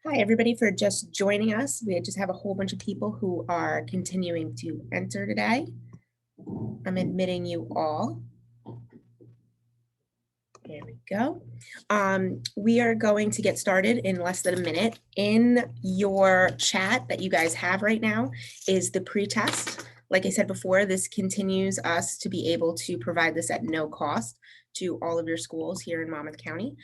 Hi, everybody, for just joining us. We just have a whole bunch of people who are continuing to enter today. I'm admitting you all. There we go. We are going to get started in less than a minute. In your chat that you guys have right now is the pretest. Like I said before, this continues us to be able to provide this at no cost to all of your schools here in Monmouth County.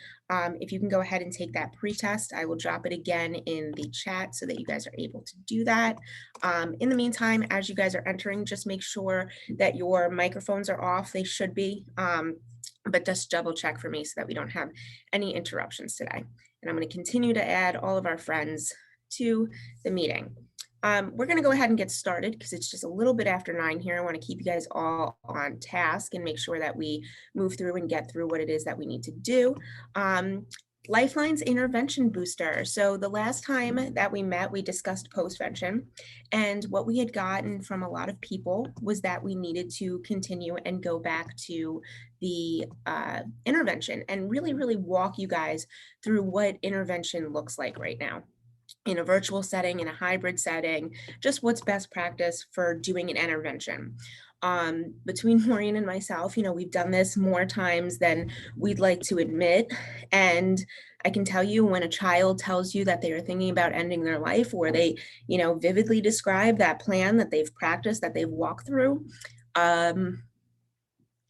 If you can go ahead and take that pretest, I will drop it again in the chat so that you guys are able to do that. In the meantime, as you guys are entering, just make sure that your microphones are off. They should be. But just double check for me so that we don't have any interruptions today. And I'm going to continue to add all of our friends to the meeting. We're going to go ahead and get started because it's just a little bit after 9 here. I want to keep you guys all on task and make sure that we move through and get through what it is that we need to do. Lifelines intervention booster. So the last time that we met, we discussed postvention, and what we had gotten from a lot of people was that we needed to continue and go back to the intervention and really walk you guys through what intervention looks like right now in a virtual setting, in a hybrid setting, just what's best practice for doing an intervention. Between Maureen and myself, we've done this more times than we'd like to admit. And I can tell you, when a child tells you that they are thinking about ending their life, or they, vividly describe that plan that they've practiced, that they've walked through,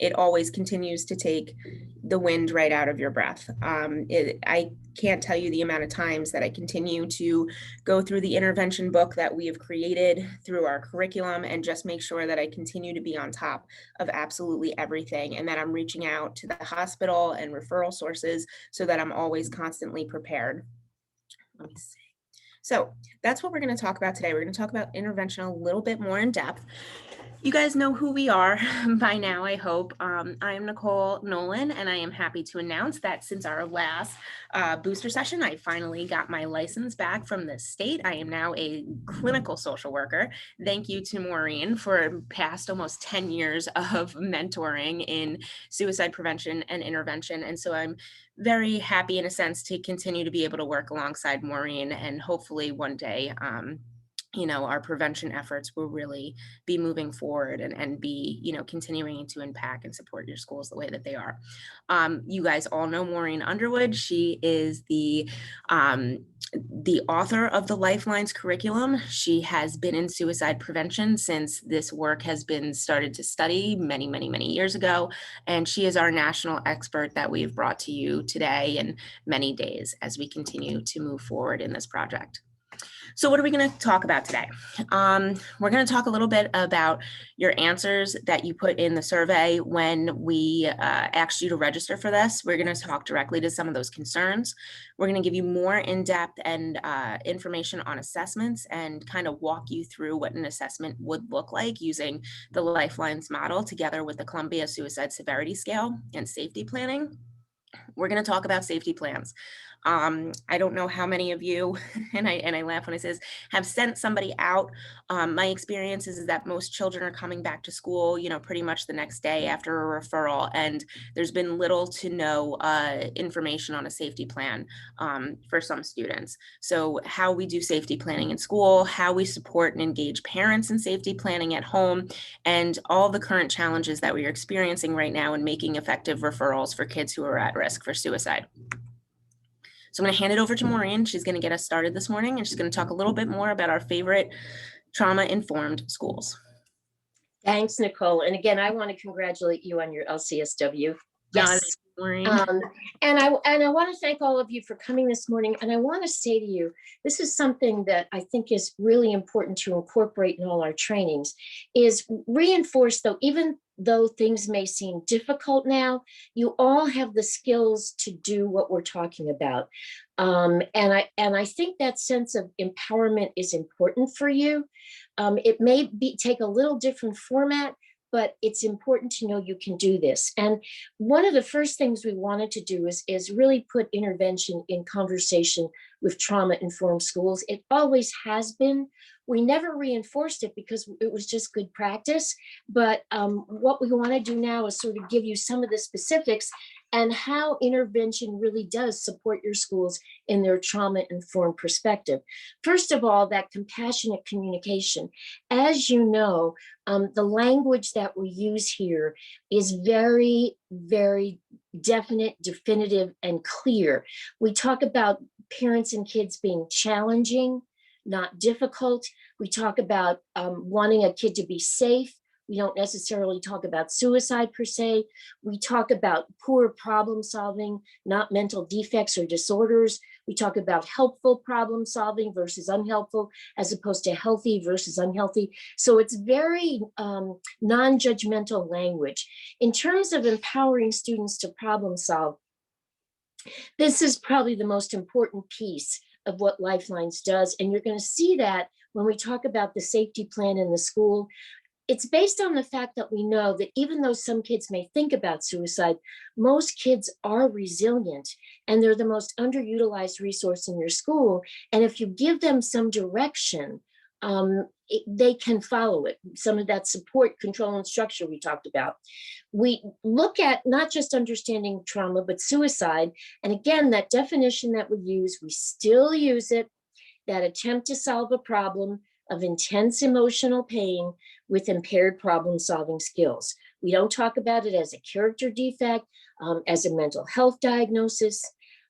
it always continues to take the wind right out of your breath. I can't tell you the amount of times that I continue to go through the intervention book that we have created through our curriculum and just make sure that I continue to be on top of absolutely everything, and that I'm reaching out to the hospital and referral sources so that I'm always constantly prepared. Let me see. So that's what we're going to talk about today. We're going to talk about intervention a little bit more in depth. You guys know who we are by now, I hope. I'm Nicole Nolan, and I am happy to announce that since our last booster session, I finally got my license back from the state. I am now a clinical social worker. Thank you to Maureen for past almost 10 years of mentoring in suicide prevention and intervention. And so I'm very happy in a sense to continue to be able to work alongside Maureen, and hopefully one day our prevention efforts will really be moving forward and be, continuing to impact and support your schools the way that they are. You guys all know Maureen Underwood. She is the author of the Lifelines curriculum. She has been in suicide prevention since this work has been started to study many years ago. And she is our national expert that we've brought to you today and many days as we continue to move forward in this project. So what are we going to talk about today? We're going to talk a little bit about your answers that you put in the survey when we asked you to register for this. We're going to talk directly to some of those concerns. We're going to give you more in-depth and information on assessments and kind of walk you through what an assessment would look like using the Lifelines model together with the Columbia Suicide Severity Scale and safety planning. We're going to talk about safety plans. I don't know how many of you, and I laugh when I say this, have sent somebody out. My experience is that most children are coming back to school, pretty much the next day after a referral, and there's been little to no information on a safety plan for some students. So how we do safety planning in school, how we support and engage parents in safety planning at home, and all the current challenges that we are experiencing right now in making effective referrals for kids who are at risk for suicide. So I'm going to hand it over to Maureen. She's going to get us started this morning, and she's going to talk a little bit more about our favorite trauma-informed schools. Thanks, Nicole. And again, I want to congratulate you on your LCSW. Yes, Maureen. And I want to thank all of you for coming this morning. And I want to say to you, this is something that I think is really important to incorporate in all our trainings, is reinforce, though, even though things may seem difficult now, you all have the skills to do what we're talking about. And I think that sense of empowerment is important for you. It may take a little different format, but it's important to know you can do this. And one of the first things we wanted to do is really put intervention in conversation with trauma-informed schools. It always has been. We never reinforced it because it was just good practice. But what we want to do now is sort of give you some of the specifics and how intervention really does support your schools in their trauma-informed perspective. First of all, that compassionate communication. As you know, the language that we use here is very, very definite, definitive, and clear. We talk about parents and kids being challenging, not difficult. We talk about wanting a kid to be safe. We don't necessarily talk about suicide per se. We talk about poor problem solving, not mental defects or disorders. We talk about helpful problem solving versus unhelpful, as opposed to healthy versus unhealthy. So it's very non-judgmental language. In terms of empowering students to problem solve, this is probably the most important piece of what Lifelines does. And you're going to see that when we talk about the safety plan in the school. It's based on the fact that we know that even though some kids may think about suicide, most kids are resilient and they're the most underutilized resource in your school. And if you give them some direction, they can follow it. Some of that support, control, and structure we talked about. We look at not just understanding trauma, but suicide. And again, that definition that we use, we still use it, that attempt to solve a problem of intense emotional pain with impaired problem-solving skills. We don't talk about it as a character defect, as a mental health diagnosis,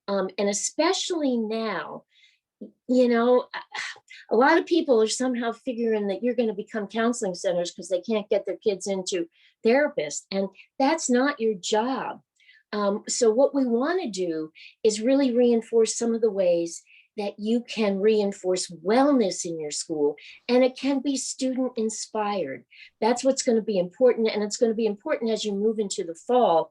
and especially now, you know, a lot of people are somehow figuring that you're going to become counseling centers because they can't get their kids into therapists, and that's not your job. So what we want to do is really reinforce some of the ways that you can reinforce wellness in your school, and it can be student inspired. That's what's going to be important, and it's going to be important as you move into the fall,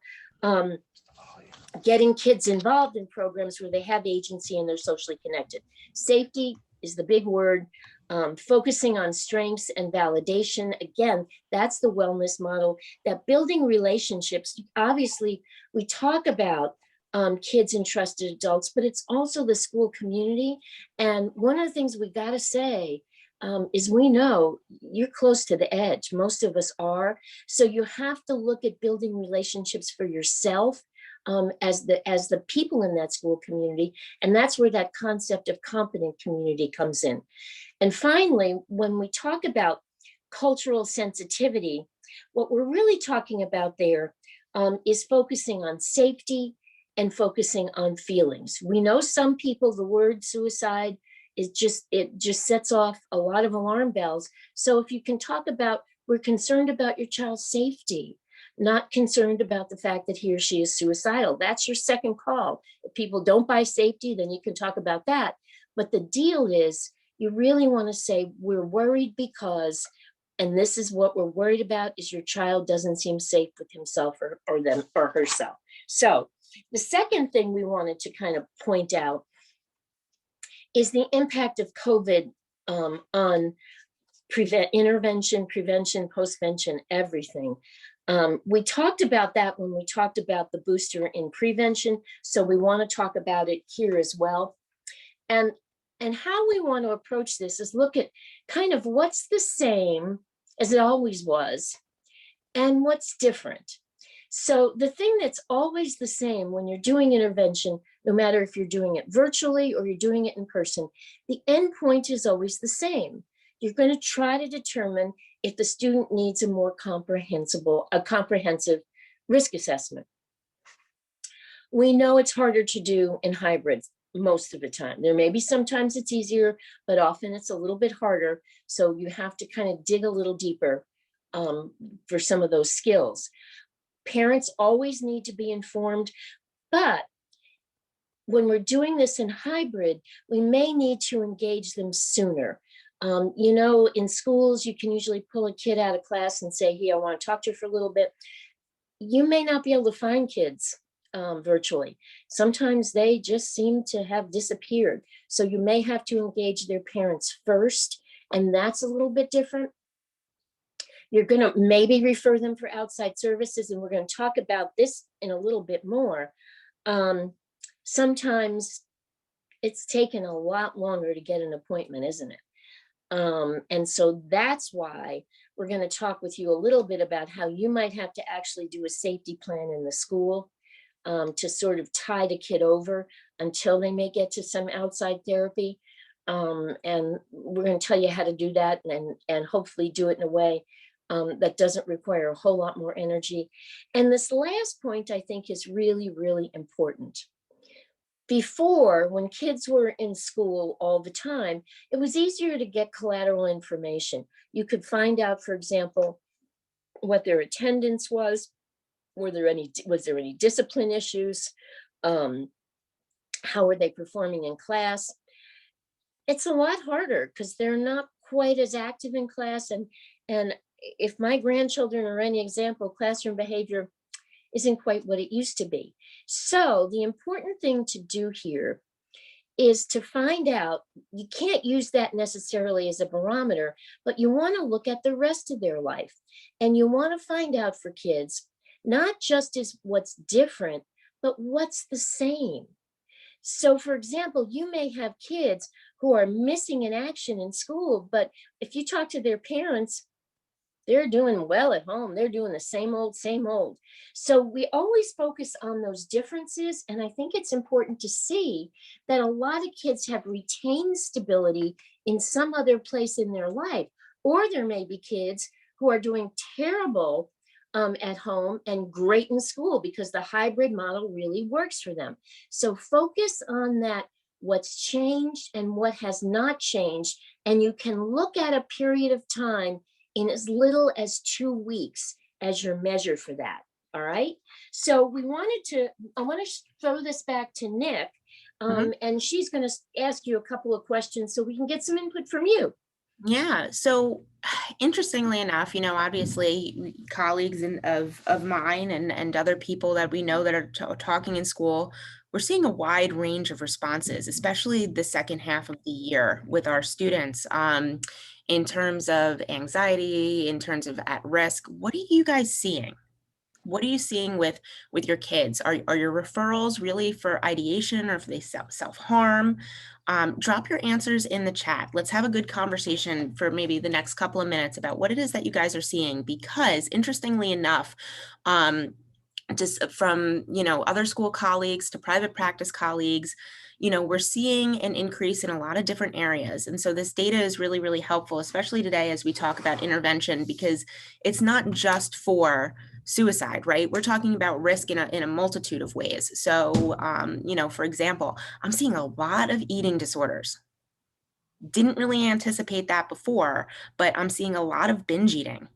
getting kids involved in programs where they have agency and they're socially connected. Safety is the big word. Focusing on strengths and validation. Again, that's the wellness model. That building relationships, obviously we talk about kids and trusted adults, but it's also the school community. And one of the things we got to say is we know you're close to the edge. Most of us are. So you have to look at building relationships for yourself as the people in that school community. And that's where that concept of competent community comes in. And finally, when we talk about cultural sensitivity, what we're really talking about there is focusing on safety and focusing on feelings. We know some people, the word suicide is it just sets off a lot of alarm bells. So if you can talk about, we're concerned about your child's safety, not concerned about the fact that he or she is suicidal. That's your second call. If people don't buy safety, then you can talk about that. But the deal is, you really want to say, we're worried because, and this is what we're worried about, is your child doesn't seem safe with himself or them or herself. So the second thing we wanted to kind of point out is the impact of COVID on intervention, prevention, postvention, everything. We talked about that when we talked about the booster in prevention. So we want to talk about it here as well. And how we want to approach this is look at kind of what's the same as it always was and what's different. So the thing that's always the same when you're doing intervention, no matter if you're doing it virtually or you're doing it in person, the end point is always the same. You're going to try to determine if the student needs a more comprehensive risk assessment. We know it's harder to do in hybrids most of the time. There may be sometimes it's easier, but often it's a little bit harder. So you have to kind of dig a little deeper for some of those skills. Parents always need to be informed, but when we're doing this in hybrid, we may need to engage them sooner. You know, in schools, you can usually pull a kid out of class and say, hey, I want to talk to you for a little bit. You may not be able to find kids virtually. Sometimes they just seem to have disappeared. So you may have to engage their parents first, and that's a little bit different. You're going to maybe refer them for outside services, and we're going to talk about this in a little bit more. Sometimes it's taken a lot longer to get an appointment, isn't it? And so that's why we're going to talk with you a little bit about how you might have to actually do a safety plan in the school. to sort of tide a kid over until they may get to some outside therapy. And we're going to tell you how to do that, and hopefully do it in a way that doesn't require a whole lot more energy. And this last point, I think, is really, really important. Before, when kids were in school all the time, it was easier to get collateral information. You could find out, for example, what their attendance was, was there any discipline issues, um, how were they performing in class. It's a lot harder because they're not quite as active in class, and if my grandchildren are any example, classroom behavior isn't quite what it used to be. So the important thing to do here is to find out, you can't use that necessarily as a barometer, but you want to look at the rest of their life. And you want to find out for kids, not just as what's different, but what's the same. So for example, you may have kids who are missing in action in school, but if you talk to their parents, they're doing well at home. They're doing the same old, same old. So we always focus on those differences. And I think it's important to see that a lot of kids have retained stability in some other place in their life. Or there may be kids who are doing terrible at home and great in school because the hybrid model really works for them. So focus on that, what's changed and what has not changed. And you can look at a period of time in as little as 2 weeks as your measure for that. All right. So I want to throw this back to Nick, and she's going to ask you a couple of questions so we can get some input from you. Yeah. So interestingly enough, obviously colleagues of mine and other people that we know that are talking in school, we're seeing a wide range of responses, especially the second half of the year with our students, in terms of anxiety, in terms of at risk. What are you guys seeing? What are you seeing with your kids? Are your referrals really for ideation, or if they self-harm? Drop your answers in the chat. Let's have a good conversation for maybe the next couple of minutes about what it is that you guys are seeing, because interestingly enough, just from other school colleagues to private practice colleagues, we're seeing an increase in a lot of different areas. And so this data is really, really helpful, especially today as we talk about intervention, because it's not just for suicide, right? We're talking about risk in a multitude of ways. So, for example, I'm seeing a lot of eating disorders. Didn't really anticipate that before, but I'm seeing a lot of binge eating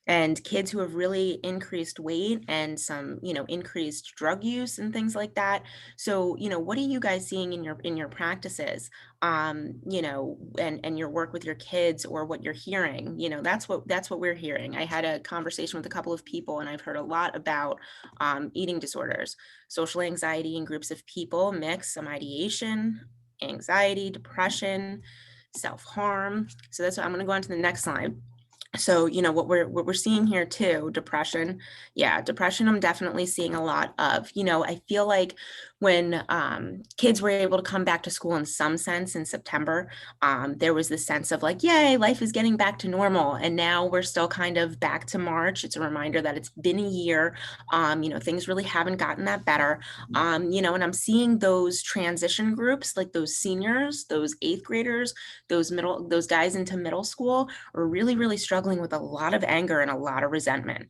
and kids who have really increased weight and some, increased drug use and things like that. So, what are you guys seeing in your practices, and your work with your kids, or what you're hearing? That's what we're hearing. I had a conversation with a couple of people, and I've heard a lot about eating disorders, social anxiety in groups of people, mix some ideation, anxiety, depression, self-harm. So that's what I'm going to go on to the next slide. So, what we're seeing here too, depression. Yeah, depression, I'm definitely seeing a lot of. I feel like when kids were able to come back to school in some sense in September, there was this sense of like, yay, life is getting back to normal. And now we're still kind of back to March. It's a reminder that it's been a year. Things really haven't gotten that better. And I'm seeing those transition groups, like those seniors, those eighth graders, those guys into middle school, are really, really struggling with a lot of anger and a lot of resentment.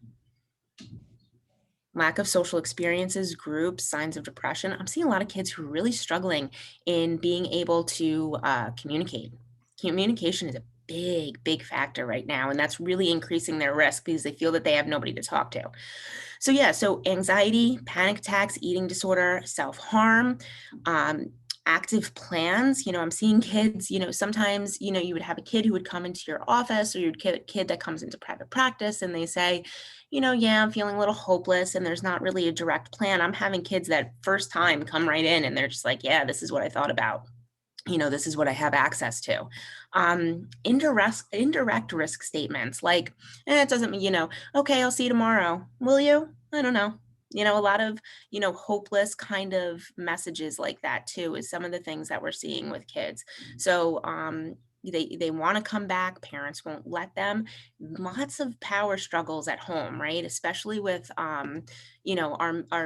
Lack of social experiences, groups, signs of depression. I'm seeing a lot of kids who are really struggling in being able to communicate. Communication is a big, big factor right now, and that's really increasing their risk because they feel that they have nobody to talk to. So yeah, so anxiety, panic attacks, eating disorder, self-harm, active plans. I'm seeing kids, sometimes, you would have a kid who would come into your office, or you'd get a kid that comes into private practice and they say, yeah, I'm feeling a little hopeless, and there's not really a direct plan. I'm having kids that first time come right in and they're just like, yeah, this is what I thought about. This is what I have access to. Indirect risk statements like, it doesn't mean, okay, I'll see you tomorrow. Will you? I don't know. A lot of, hopeless kind of messages like that too, is some of the things that we're seeing with kids. So, they want to come back, parents won't let them. Lots of power struggles at home, right? Especially with our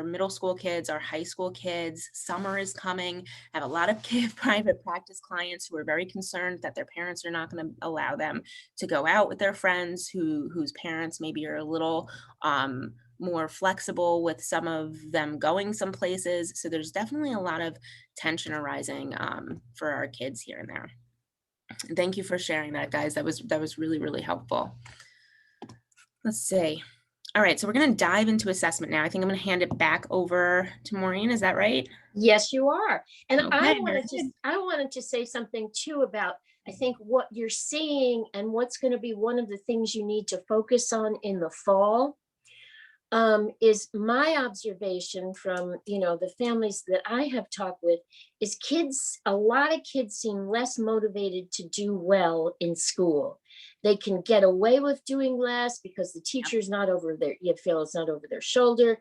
middle school kids, our high school kids. Summer is coming. I have a lot of private practice clients who are very concerned that their parents are not going to allow them to go out with their friends whose parents maybe are a little more flexible with some of them going some places. So there's definitely a lot of tension arising for our kids here and there. Thank you for sharing that, guys. That was really, really helpful. Let's see. All right, so we're going to dive into assessment now. I think I'm going to hand it back over to Maureen. Is that right? Yes, you are. And Okay, very good. I wanted to say something too about, I think, what you're seeing and what's going to be one of the things you need to focus on in the fall. Is my observation from, the families that I have talked with, is a lot of kids seem less motivated to do well in school. They can get away with doing less because the teacher's not over their, you feel it's not over their shoulder.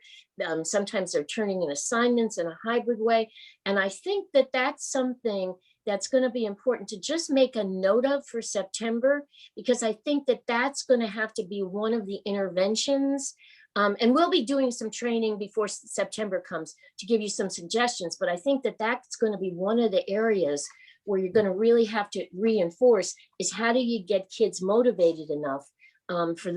Sometimes they're turning in assignments in a hybrid way. And I think that that's something that's going to be important to just make a note of for September, because I think that that's going to have to be one of the interventions. And we'll be doing some training before September comes to give you some suggestions, but I think that that's going to be one of the areas where you're going to really have to reinforce is how do you get kids motivated enough for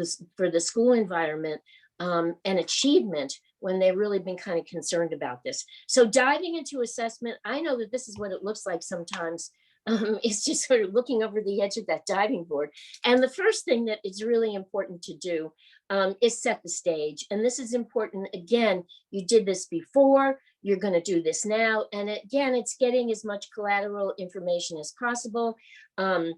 the school environment and achievement when they've really been kind of concerned about this. So diving into assessment, I know that this is what it looks like sometimes. It's just sort of looking over the edge of that diving board. And the first thing that is really important to do is set the stage. And this is important. Again, you did this before, you're going to do this now. And again, it's getting as much collateral information as possible. And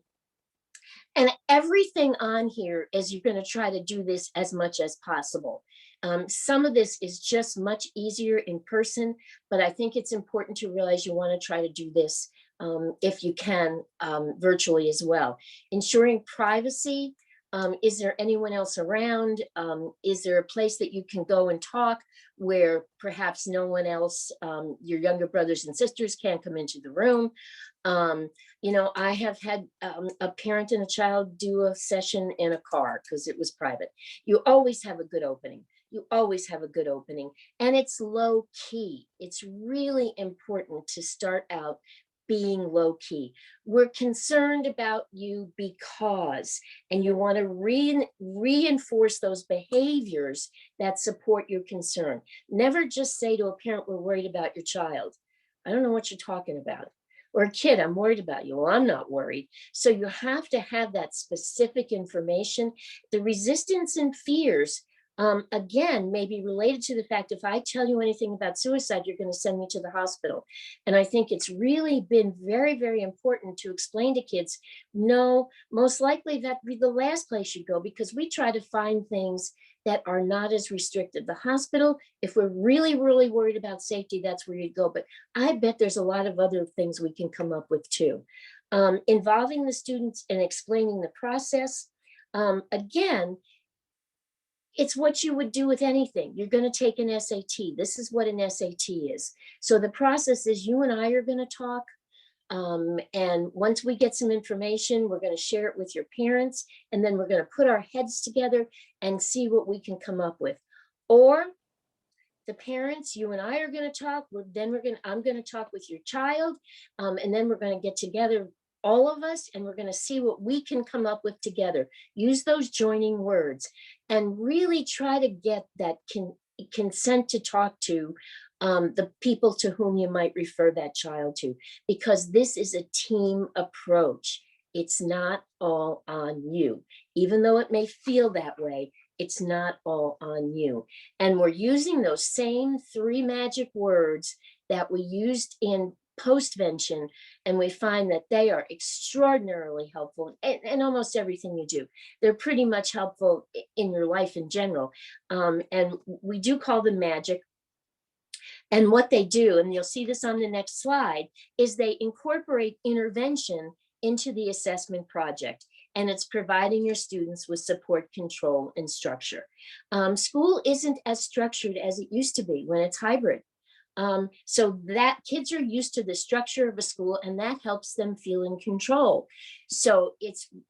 everything on here is you're going to try to do this as much as possible. Some of this is just much easier in person, but I think it's important to realize you want to try to do this if you can virtually as well. Ensuring privacy. Is there anyone else around? Is there a place that you can go and talk where perhaps no one else, your younger brothers and sisters can't come into the room? I have had a parent and a child do a session in a car because it was private. You always have a good opening. You always have a good opening, and it's low key. It's really important to start out being low key. We're concerned about you because, and you want to reinforce those behaviors that support your concern. Never just say to a parent, we're worried about your child. I don't know what you're talking about. Or a kid, I'm worried about you. Well, I'm not worried. So you have to have that specific information. The resistance and fears, again, may be related to the fact if I tell you anything about suicide, you're going to send me to the hospital. And I think it's really been very, very important to explain to kids, no, most likely that'd be the last place you go, because we try to find things that are not as restricted. The hospital, if we're really, really worried about safety, that's where you'd go. But I bet there's a lot of other things we can come up with too. Involving the students and explaining the process. Again, it's what you would do with anything. You're going to take an SAT. This is what an SAT is. So the process is you and I are going to talk. And once we get some information, we're going to share it with your parents. And then we're going to put our heads together and see what we can come up with. Or the parents, you and I are going to talk. I'm going to talk with your child. And then we're going to get together, all of us, and we're going to see what we can come up with together. Use those joining words and really try to get that consent to talk to the people to whom you might refer that child to, because this is a team approach. It's not all on you. Even though it may feel that way, it's not all on you. And we're using those same 3 magic words that we used in postvention, and we find that they are extraordinarily helpful in almost everything you do. They're pretty much helpful in your life in general. And we do call them magic. And what they do, and you'll see this on the next slide, is they incorporate intervention into the assessment project. And it's providing your students with support, control, and structure. School isn't as structured as it used to be when it's hybrid. So that kids are used to the structure of a school, and that helps them feel in control. So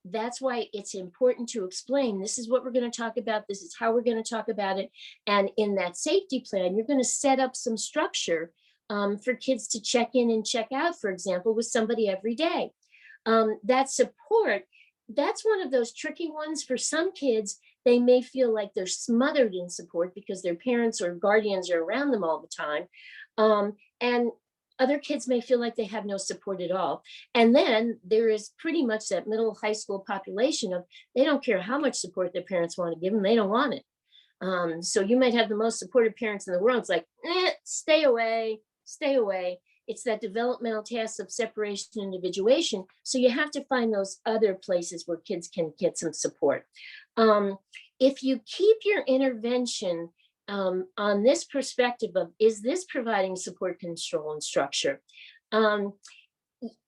that's why it's important to explain, this is what we're going to talk about, this is how we're going to talk about it. And in that safety plan, you're going to set up some structure for kids to check in and check out, for example, with somebody every day. That support, that's one of those tricky ones for some kids. They may feel like they're smothered in support because their parents or guardians are around them all the time. And other kids may feel like they have no support at all. And then there is pretty much that middle high school population of, they don't care how much support their parents want to give them, they don't want it. So you might have the most supportive parents in the world. It's like, stay away, stay away. It's that developmental task of separation and individuation. So you have to find those other places where kids can get some support. If you keep your intervention on this perspective of, is this providing support, control, and structure?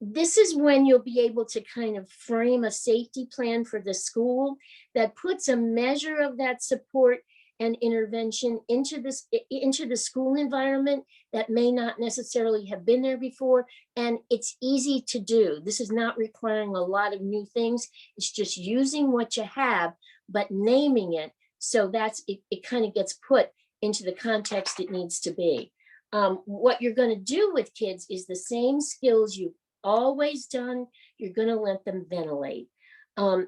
This is when you'll be able to kind of frame a safety plan for the school that puts a measure of that support and intervention into the school environment that may not necessarily have been there before. And it's easy to do. This is not requiring a lot of new things. It's just using what you have, but naming it. So it kind of gets put into the context it needs to be. What you're going to do with kids is the same skills you've always done. You're going to let them ventilate.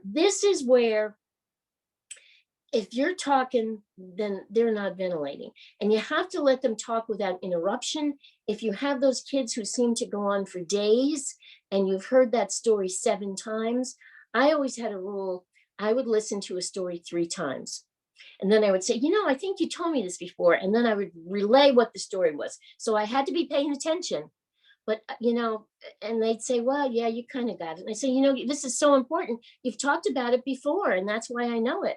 This is where, if you're talking, then they're not ventilating. And you have to let them talk without interruption. If you have those kids who seem to go on for days and you've heard that story 7 times, I always had a rule. I would listen to a story 3 times. And then I would say, I think you told me this before. And then I would relay what the story was. So I had to be paying attention. But, and they'd say, well, yeah, you kind of got it. And I say, this is so important. You've talked about it before, and that's why I know it.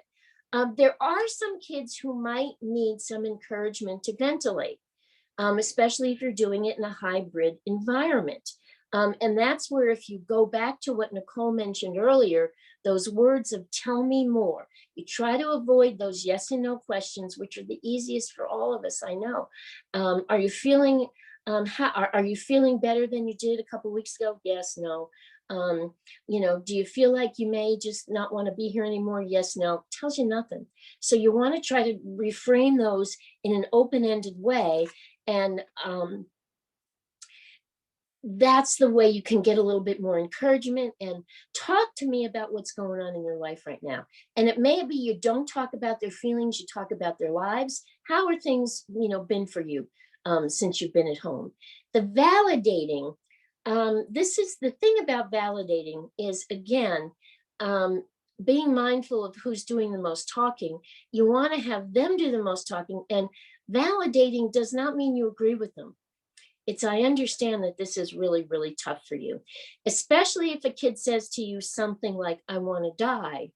There are some kids who might need some encouragement to ventilate, especially if you're doing it in a hybrid environment. And that's where, if you go back to what Nicole mentioned earlier, those words of tell me more, you try to avoid those yes and no questions, which are the easiest for all of us, I know. Are you feeling, are you feeling better than you did a couple of weeks ago? Yes, no. Do you feel like you may just not want to be here anymore? Yes, no. Tells you nothing. So you want to try to reframe those in an open-ended way. And that's the way you can get a little bit more encouragement and talk to me about what's going on in your life right now. And it may be you don't talk about their feelings, you talk about their lives. How are things, been for you since you've been at home? The validating, this is the thing about validating is, again, being mindful of who's doing the most talking. You want to have them do the most talking, and validating does not mean you agree with them. It's, I understand that this is really, really tough for you, especially if a kid says to you something like, I want to die.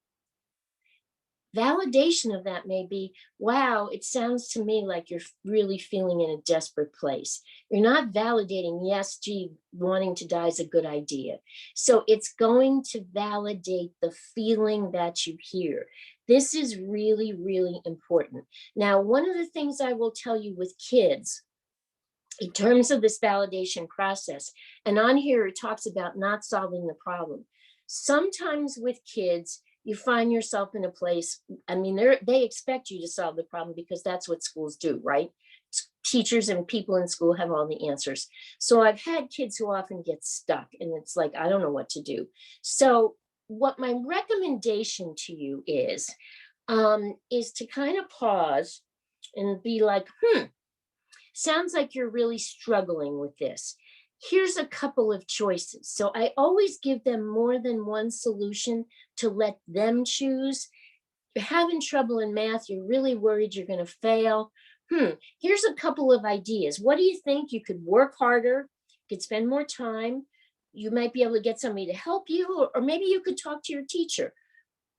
Validation of that may be, wow, it sounds to me like you're really feeling in a desperate place. You're not validating, yes, gee, wanting to die is a good idea. So it's going to validate the feeling that you hear. This is really, really important. Now, one of the things I will tell you with kids, in terms of this validation process, and on here it talks about not solving the problem. Sometimes with kids, you find yourself in a place, they expect you to solve the problem because that's what schools do, right? Teachers and people in school have all the answers. So I've had kids who often get stuck, and it's like, I don't know what to do. So what my recommendation to you is to kind of pause and be like, sounds like you're really struggling with this. Here's a couple of choices. So I always give them more than one solution to let them choose. You're having trouble in math, you're really worried you're going to fail. Here's a couple of ideas. What do you think? You could work harder, you could spend more time. You might be able to get somebody to help you, or maybe you could talk to your teacher.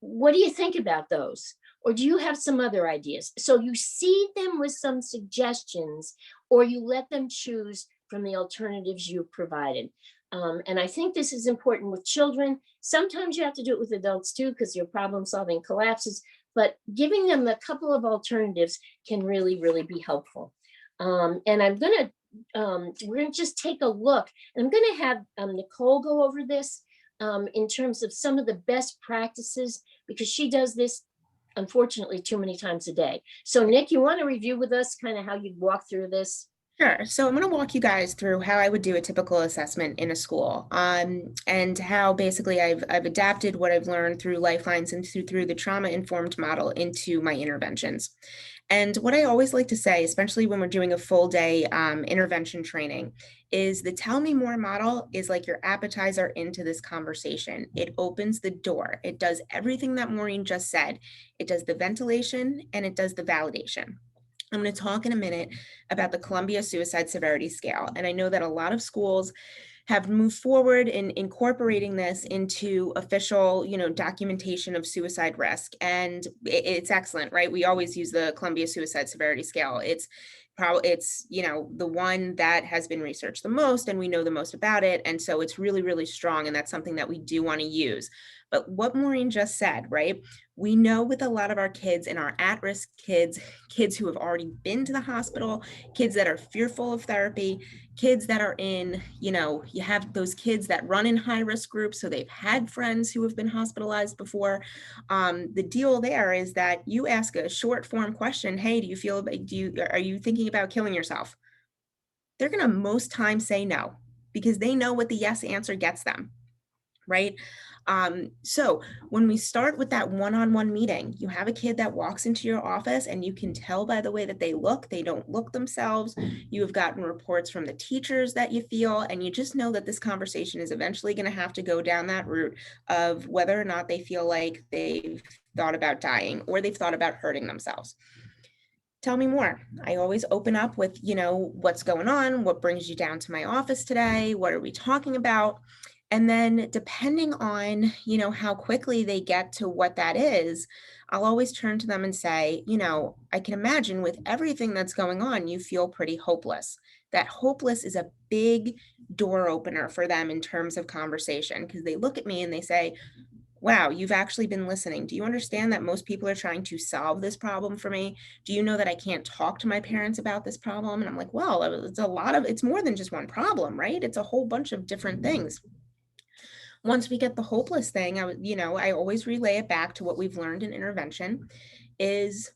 What do you think about those? Or do you have some other ideas? So you seed them with some suggestions, or you let them choose from the alternatives you've provided. And I think this is important with children. Sometimes you have to do it with adults too, because your problem solving collapses, but giving them a couple of alternatives can really, really be helpful. And I'm going to we're going to just take a look. And I'm going to have Nicole go over this in terms of some of the best practices, because she does this, unfortunately, too many times a day. So Nick, you want to review with us kind of how you'd walk through this? Sure. So I'm going to walk you guys through how I would do a typical assessment in a school, and how basically I've adapted what I've learned through Lifelines and through the trauma-informed model into my interventions. And what I always like to say, especially when we're doing a full day intervention training, is the Tell Me More model is like your appetizer into this conversation. It opens the door. It does everything that Maureen just said. It does the ventilation and it does the validation. I'm going to talk in a minute about the Columbia Suicide Severity Scale. And I know that a lot of schools have moved forward in incorporating this into official, documentation of suicide risk. And it's excellent, right? We always use the Columbia Suicide Severity Scale. It's the one that has been researched the most and we know the most about it. And so it's really, really strong. And that's something that we do want to use. But what Maureen just said, right? We know with a lot of our kids and our at-risk kids, kids who have already been to the hospital, kids that are fearful of therapy, kids that are in, you have those kids that run in high-risk groups, so they've had friends who have been hospitalized before. The deal there is that you ask a short form question, hey, are you thinking about killing yourself? They're gonna most times say no, because they know what the yes answer gets them, right? So when we start with that one-on-one meeting, you have a kid that walks into your office and you can tell by the way that they don't look themselves. You have gotten reports from the teachers that you feel, and you just know that this conversation is eventually going to have to go down that route of whether or not they feel like they've thought about dying or they've thought about hurting themselves. Tell me more. I always open up with, what's going on? What brings you down to my office today? What are we talking about? And then depending on, how quickly they get to what that is, I'll always turn to them and say, I can imagine with everything that's going on, you feel pretty hopeless. That hopeless is a big door opener for them in terms of conversation, because they look at me and they say, wow, you've actually been listening. Do you understand that most people are trying to solve this problem for me? Do you know that I can't talk to my parents about this problem? And I'm like, well, it's more than just one problem, right? It's a whole bunch of different things. Once we get the hopeless thing, I always relay it back to what we've learned in intervention is,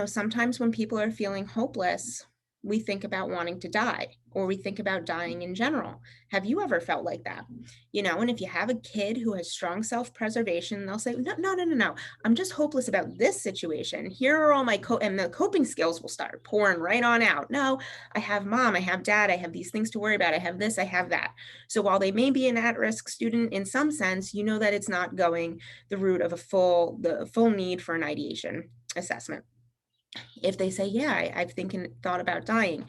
sometimes when people are feeling hopeless, we think about wanting to die, or we think about dying in general. Have you ever felt like that? And if you have a kid who has strong self-preservation, they'll say, no. I'm just hopeless about this situation. Here are all my and the coping skills will start pouring right on out. No, I have mom, I have dad, I have these things to worry about. I have this, I have that. So while they may be an at-risk student in some sense, you know that it's not going the route of the full need for an ideation assessment. If they say, yeah, I've thought about dying,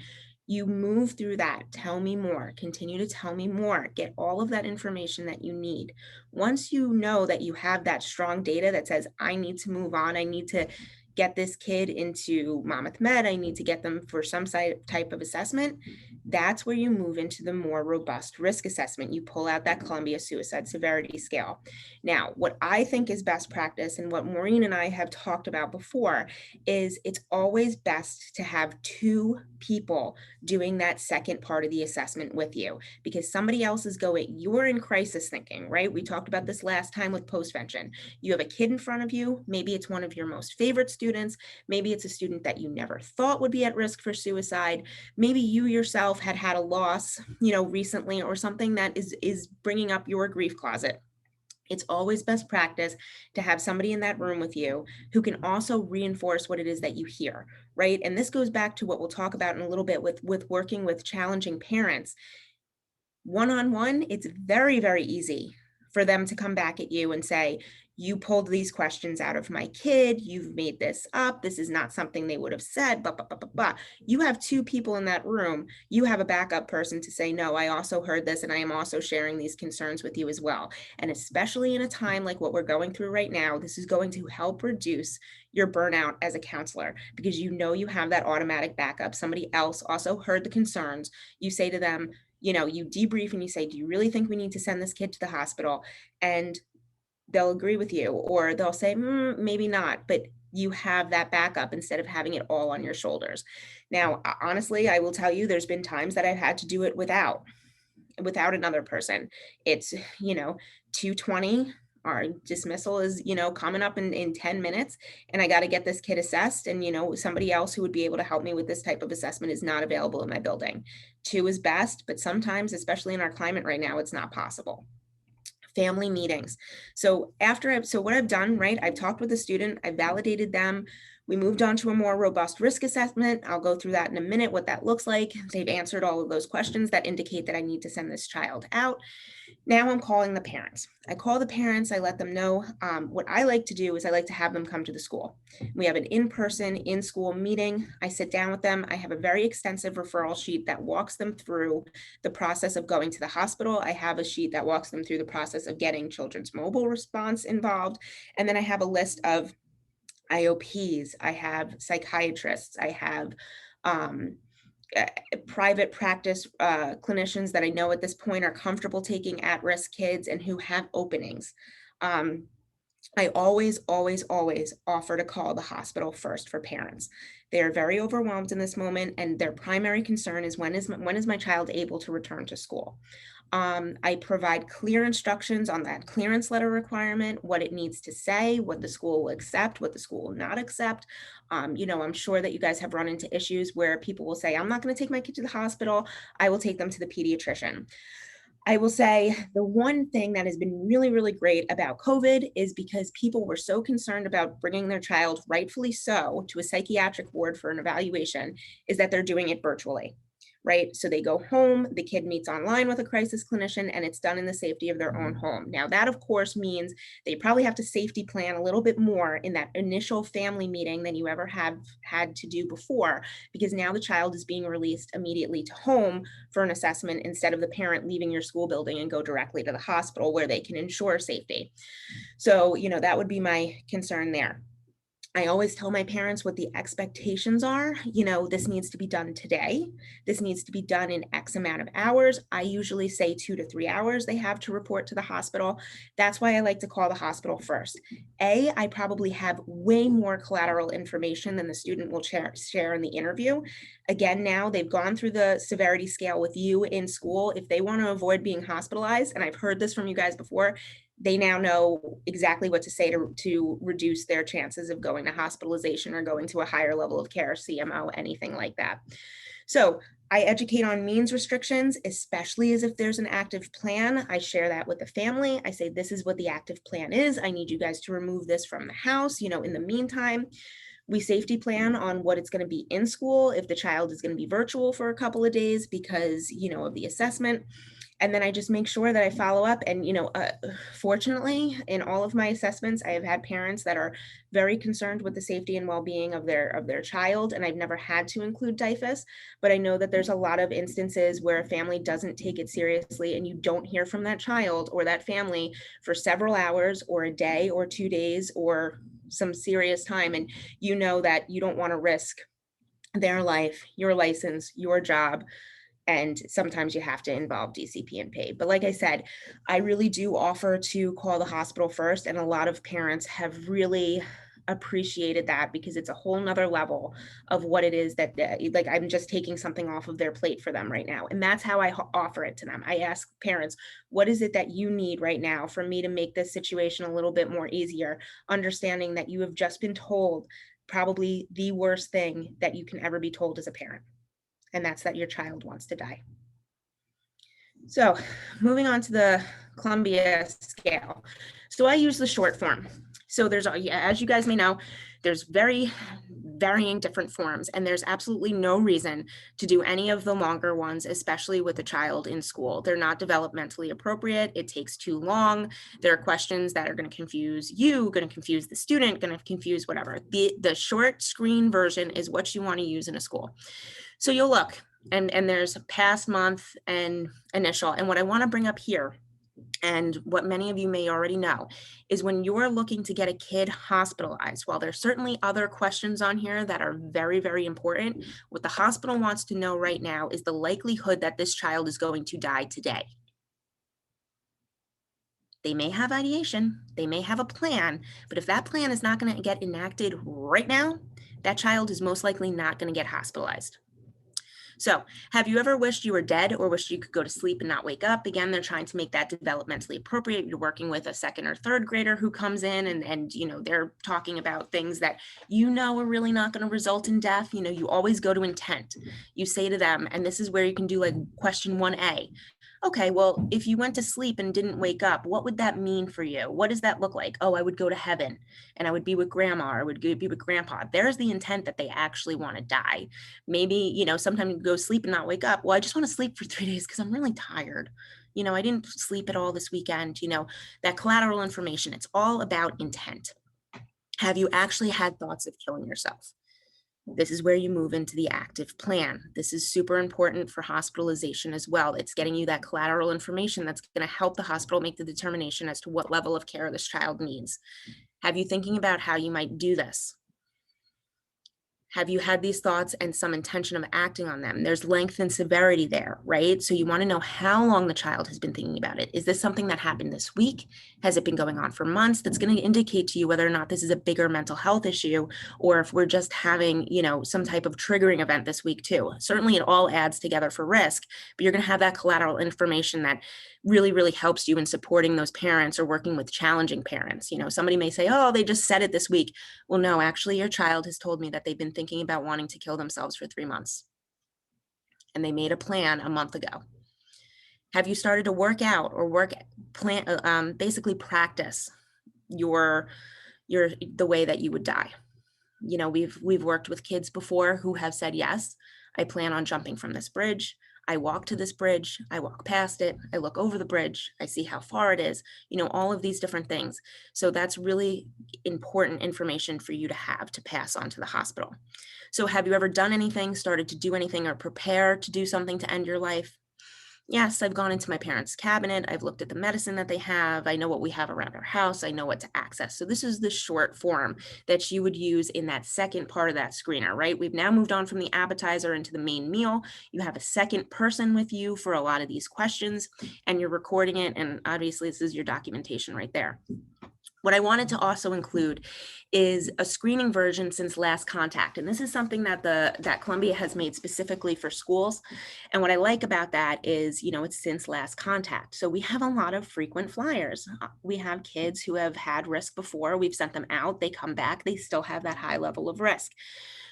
you move through that. Tell me more. Continue to tell me more. Get all of that information that you need. Once you know that you have that strong data that says, I need to move on, I need to get this kid into Monmouth Med, I need to get them for some type of assessment, that's where you move into the more robust risk assessment. You pull out that Columbia Suicide Severity Scale. Now, what I think is best practice, and what Maureen and I have talked about before, is it's always best to have two people doing that second part of the assessment with you, because somebody else is you're in crisis thinking, right? We talked about this last time with postvention. You have a kid in front of you. Maybe it's one of your most favorite students. Maybe it's a student that you never thought would be at risk for suicide. Maybe you yourself had a loss, recently, or something that is bringing up your grief closet. It's always best practice to have somebody in that room with you who can also reinforce what it is that you hear, right? And this goes back to what we'll talk about in a little bit with working with challenging parents. One-on-one, it's very, very easy for them to come back at you and say, you pulled these questions out of my kid, you've made this up, this is not something they would have said, blah, blah, blah, blah, blah. You have two people in that room, you have a backup person to say, no, I also heard this and I am also sharing these concerns with you as well. And especially in a time like what we're going through right now, this is going to help reduce your burnout as a counselor, because you have that automatic backup. Somebody else also heard the concerns. You say to them, you debrief and you say, do you really think we need to send this kid to the hospital? And they'll agree with you, or they'll say, maybe not. But you have that backup instead of having it all on your shoulders. Now, honestly, I will tell you, there's been times that I've had to do it without another person. It's, 2:20, our dismissal is, coming up in 10 minutes, and I got to get this kid assessed. And, somebody else who would be able to help me with this type of assessment is not available in my building. 2 is best, but sometimes, especially in our climate right now, it's not possible. Family meetings. So what I've done, right? I've talked with the student, I validated them. We moved on to a more robust risk assessment. I'll go through that in a minute, what that looks like. They've answered all of those questions that indicate that I need to send this child out. Now I'm calling the parents. I call the parents, I let them know. What I like to do is I like to have them come to the school. We have an in-person, in-school meeting. I sit down with them. I have a very extensive referral sheet that walks them through the process of going to the hospital. I have a sheet that walks them through the process of getting children's mobile response involved. And then I have a list of IOPs, I have psychiatrists, I have private practice clinicians that I know at this point are comfortable taking at-risk kids and who have openings. I always, always, always offer to call the hospital first for parents. They are very overwhelmed in this moment, and their primary concern is when is my child able to return to school? I provide clear instructions on that clearance letter requirement, what it needs to say, what the school will accept, what the school will not accept. I'm sure that you guys have run into issues where people will say, I'm not going to take my kid to the hospital. I will take them to the pediatrician. I will say the one thing that has been really, really great about COVID is because people were so concerned about bringing their child, rightfully so, to a psychiatric ward for an evaluation, is that they're doing it virtually, right? So they go home, the kid meets online with a crisis clinician, and it's done in the safety of their own home. Now, that of course means they probably have to safety plan a little bit more in that initial family meeting than you ever have had to do before, because now the child is being released immediately to home for an assessment instead of the parent leaving your school building and go directly to the hospital where they can ensure safety. So, that would be my concern there. I always tell my parents what the expectations are. This needs to be done today. This needs to be done in X amount of hours. I usually say 2 to 3 hours they have to report to the hospital. That's why I like to call the hospital first. I probably have way more collateral information than the student will share in the interview. Again, now they've gone through the severity scale with you in school. If they want to avoid being hospitalized, and I've heard this from you guys before, they now know exactly what to say to reduce their chances of going to hospitalization or going to a higher level of care, CMO, anything like that. So I educate on means restrictions, especially as if there's an active plan. I share that with the family. I say, this is what the active plan is. I need you guys to remove this from the house. In the meantime, we safety plan on what it's going to be in school, if the child is going to be virtual for a couple of days because, of the assessment. And then I just make sure that I follow up. And, fortunately, in all of my assessments, I have had parents that are very concerned with the safety and well-being of their child. And I've never had to include DIFUS, but I know that there's a lot of instances where a family doesn't take it seriously and you don't hear from that child or that family for several hours or a day or 2 days or some serious time. And that you don't want to risk their life, your license, your job. And sometimes you have to involve DCP and PAID. But like I said, I really do offer to call the hospital first. And a lot of parents have really appreciated that because it's a whole nother level of what it is that like I'm just taking something off of their plate for them right now. And that's how I offer it to them. I ask parents, what is it that you need right now for me to make this situation a little bit more easier, understanding that you have just been told probably the worst thing that you can ever be told as a parent. And that's that your child wants to die. So moving on to the Columbia scale. So I use the short form. So there's, as you guys may know, there's very varying different forms, and there's absolutely no reason to do any of the longer ones, especially with a child in school. They're not developmentally appropriate. It takes too long. There are questions that are going to confuse you, going to confuse the student, going to confuse whatever. The short screen version is what you want to use in a school. So you'll look, and there's past, month, and initial. And what I want to bring up here, and what many of you may already know, is when you're looking to get a kid hospitalized, while there's certainly other questions on here that are very, very important, what the hospital wants to know right now is the likelihood that this child is going to die today. They may have ideation, they may have a plan, but if that plan is not going to get enacted right now, that child is most likely not going to get hospitalized. So, have you ever wished you were dead or wished you could go to sleep and not wake up? Again, they're trying to make that developmentally appropriate. You're working with a second or third grader who comes in and they're talking about things that are really not going to result in death. You always go to intent. You say to them, and this is where you can do like question 1A. Okay, well, if you went to sleep and didn't wake up, what would that mean for you? What does that look like? Oh, I would go to heaven and I would be with grandma or I would be with grandpa. There's the intent that they actually want to die. Maybe, sometimes you go sleep and not wake up. Well, I just want to sleep for 3 days because I'm really tired. I didn't sleep at all this weekend. That collateral information, it's all about intent. Have you actually had thoughts of killing yourself? This is where you move into the active plan. This is super important for hospitalization as well. It's getting you that collateral information that's going to help the hospital make the determination as to what level of care this child needs. Have you thinking about how you might do this? Have you had these thoughts and some intention of acting on them? There's length and severity there, right? So you want to know how long the child has been thinking about it. Is this something that happened this week? Has it been going on for months? That's going to indicate to you whether or not this is a bigger mental health issue, or if we're just having, some type of triggering event this week too. Certainly it all adds together for risk, but you're going to have that collateral information that really, really helps you in supporting those parents or working with challenging parents. Somebody may say, oh, they just said it this week. Well, no, actually your child has told me that they've been thinking about wanting to kill themselves for 3 months. And they made a plan a month ago. Have you started to work out or basically practice the way that you would die? We've worked with kids before who have said, yes, I plan on jumping from this bridge. I walk to this bridge, I walk past it, I look over the bridge, I see how far it is, all of these different things. So that's really important information for you to have to pass on to the hospital. So have you ever done anything, started to do anything, or prepare to do something to end your life? Yes, I've gone into my parents' cabinet. I've looked at the medicine that they have. I know what we have around our house. I know what to access. So this is the short form that you would use in that second part of that screener, right? We've now moved on from the appetizer into the main meal. You have a second person with you for a lot of these questions, and you're recording it. And obviously this is your documentation right there. What I wanted to also include is a screening version since last contact. And this is something that Columbia has made specifically for schools. And what I like about that is, it's since last contact. So we have a lot of frequent flyers. We have kids who have had risk before. We've sent them out, they come back, they still have that high level of risk.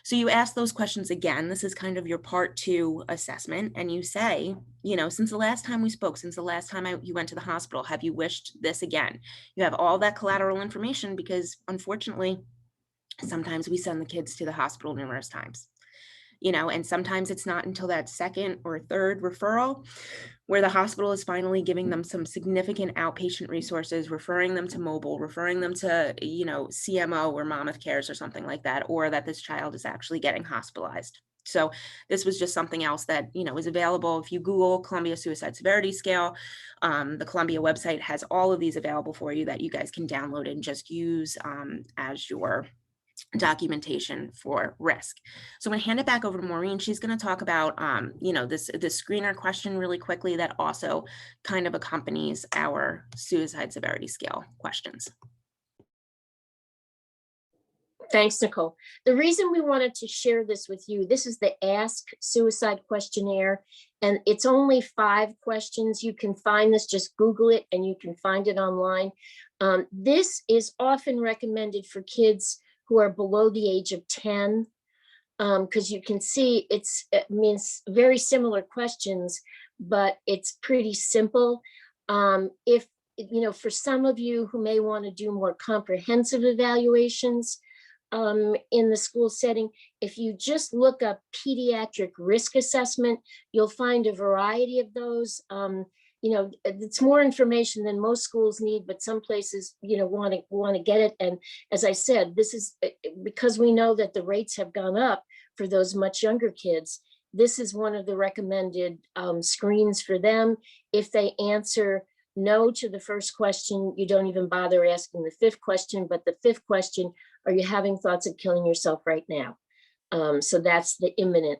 So you ask those questions again. This is kind of your part 2 assessment. And you say, since the last time we spoke, since the last time you went to the hospital, have you wished this again? You have all that collateral information because unfortunately, sometimes we send the kids to the hospital numerous times. And sometimes it's not until that second or third referral where the hospital is finally giving them some significant outpatient resources, referring them to mobile, referring them to, CMO or Monmouth Cares or something like that, or that this child is actually getting hospitalized. So this was just something else that, is available. If you Google Columbia Suicide Severity Scale, the Columbia website has all of these available for you that you guys can download and just use as your documentation for risk. So I'm going to hand it back over to Maureen. She's going to talk about, this screener question really quickly that also kind of accompanies our suicide severity scale questions. Thanks, Nicole. The reason we wanted to share this with you, this is the Ask Suicide Questionnaire, and it's only 5 questions. You can find this, just Google it, and you can find it online. This is often recommended for kids who are below the age of 10, because you can see it means very similar questions, but it's pretty simple. If, for some of you who may want to do more comprehensive evaluations in the school setting, if you just look up pediatric risk assessment, you'll find a variety of those. It's more information than most schools need, but some places, want to get it. And as I said, this is because we know that the rates have gone up for those much younger kids. This is one of the recommended screens for them. If they answer no to the first question, you don't even bother asking the 5th question, but the 5th question, are you having thoughts of killing yourself right now? So that's the imminent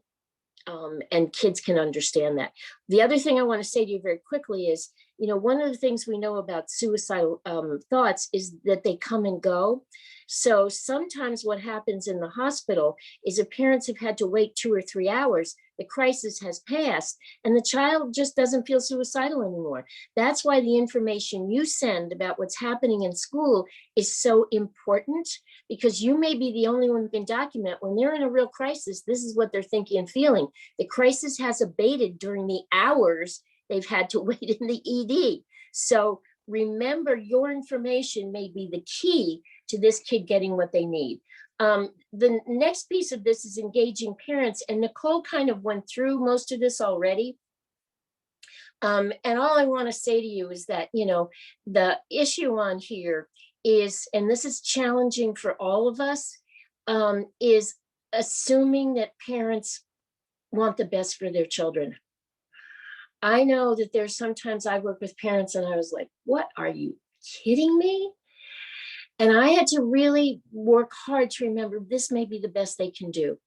and kids can understand that. The other thing I want to say to you very quickly is, one of the things we know about suicidal thoughts is that they come and go. So sometimes what happens in the hospital is if parents have had to wait 2 or 3 hours, the crisis has passed and the child just doesn't feel suicidal anymore. That's why the information you send about what's happening in school is so important, because you may be the only one who can document when they're in a real crisis, this is what they're thinking and feeling. The crisis has abated during the hours they've had to wait in the ED. So remember, your information may be the key to this kid getting what they need. The next piece of this is engaging parents, and Nicole kind of went through most of this already. And all I want to say to you is that, the issue on here is, and this is challenging for all of us, is assuming that parents want the best for their children. I know that there's sometimes I work with parents and I was like, what, are you kidding me? And I had to really work hard to remember this may be the best they can do.